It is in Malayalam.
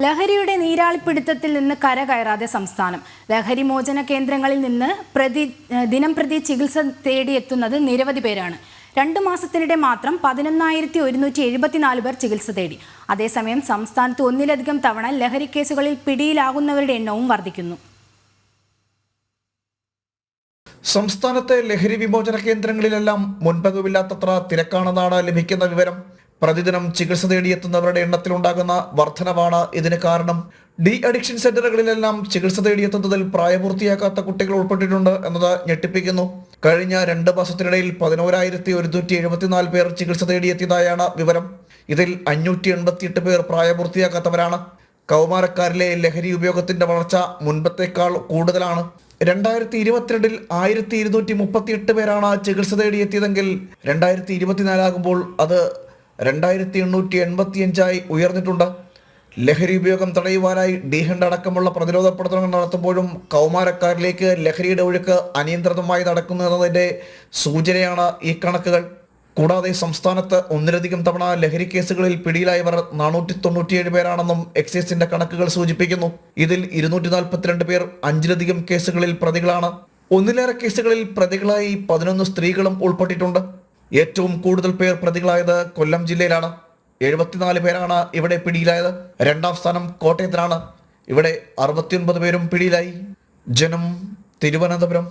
ലഹരിയുടെ നീരാളിപ്പിടുത്തത്തിൽ നിന്ന് കരകയറാതെ സംസ്ഥാനം. ലഹരി മോചന കേന്ദ്രങ്ങളിൽ നിന്ന് ദിനംപ്രതി ചികിത്സ തേടിയെത്തുന്നത് നിരവധി പേരാണ്. 2 മാസത്തിനിടെ മാത്രം 11,174 പേർ ചികിത്സ തേടി. അതേസമയം സംസ്ഥാനത്ത് ഒന്നിലധികം തവണ ലഹരി കേസുകളിൽ പിടിയിലാകുന്നവരുടെ എണ്ണവും വർദ്ധിക്കുന്നു. സംസ്ഥാനത്തെ ലഹരി വിമോചന കേന്ദ്രങ്ങളിലെല്ലാം മുൻപതിവില്ലാത്തത്ര തിരക്കാണെന്നാണ് ലഭിക്കുന്ന വിവരം. പ്രതിദിനം ചികിത്സ തേടിയെത്തുന്നവരുടെ എണ്ണത്തിലുണ്ടാകുന്ന വർധനവാണ് ഇതിന് കാരണം. ഡി അഡിക്ഷൻ സെന്ററുകളിലെല്ലാം ചികിത്സ തേടിയെത്തുന്നതിൽ പ്രായപൂർത്തിയാക്കാത്ത കുട്ടികൾ ഉൾപ്പെട്ടിട്ടുണ്ട് എന്നത് ഞെട്ടിപ്പിക്കുന്നു. കഴിഞ്ഞ 2 മാസത്തിനിടയിൽ 11,174 പേർ ചികിത്സ തേടിയെത്തിയതായാണ് വിവരം. ഇതിൽ 588 പേർ പ്രായപൂർത്തിയാക്കാത്തവരാണ്. കൗമാരക്കാരിലെ ലഹരി ഉപയോഗത്തിന്റെ വളർച്ച മുൻപത്തേക്കാൾ കൂടുതലാണ്. 2022 1238 പേരാണ് ചികിത്സ തേടിയെത്തിയതെങ്കിൽ 2024 ആകുമ്പോൾ അത് 2885 ഉയർന്നിട്ടുണ്ട്. ലഹരി ഉപയോഗം തടയുവാനായി ഡീഹണ്ട് അടക്കമുള്ള പ്രതിരോധ പ്രവർത്തനങ്ങൾ നടത്തുമ്പോഴും കൗമാരക്കാരിലേക്ക് ലഹരിയുടെ ഒഴുക്ക് അനിയന്ത്രിതമായി നടക്കുന്നു എന്നതിൻ്റെ സൂചനയാണ് ഈ കണക്കുകൾ. കൂടാതെ സംസ്ഥാനത്ത് ഒന്നിലധികം തവണ ലഹരി കേസുകളിൽ പിടിയിലായവർ 497 പേരാണെന്നും എക്സൈസിന്റെ കണക്കുകൾ സൂചിപ്പിക്കുന്നു. ഇതിൽ 242 പേർ 5ലധികം കേസുകളിൽ പ്രതികളാണ്. ഒന്നിലേറെ കേസുകളിൽ പ്രതികളായി 11 സ്ത്രീകളും ഉൾപ്പെട്ടിട്ടുണ്ട്. ഏറ്റവും കൂടുതൽ പേർ പ്രതികളായത് കൊല്ലം ജില്ലയിലാണ്. 74 പേരാണ് ഇവിടെ പിടിയിലായത്. 2ാം സ്ഥാനം കോട്ടയത്തിനാണ്. ഇവിടെ 69 പേരും പിടിയിലായി. ജനം, തിരുവനന്തപുരം.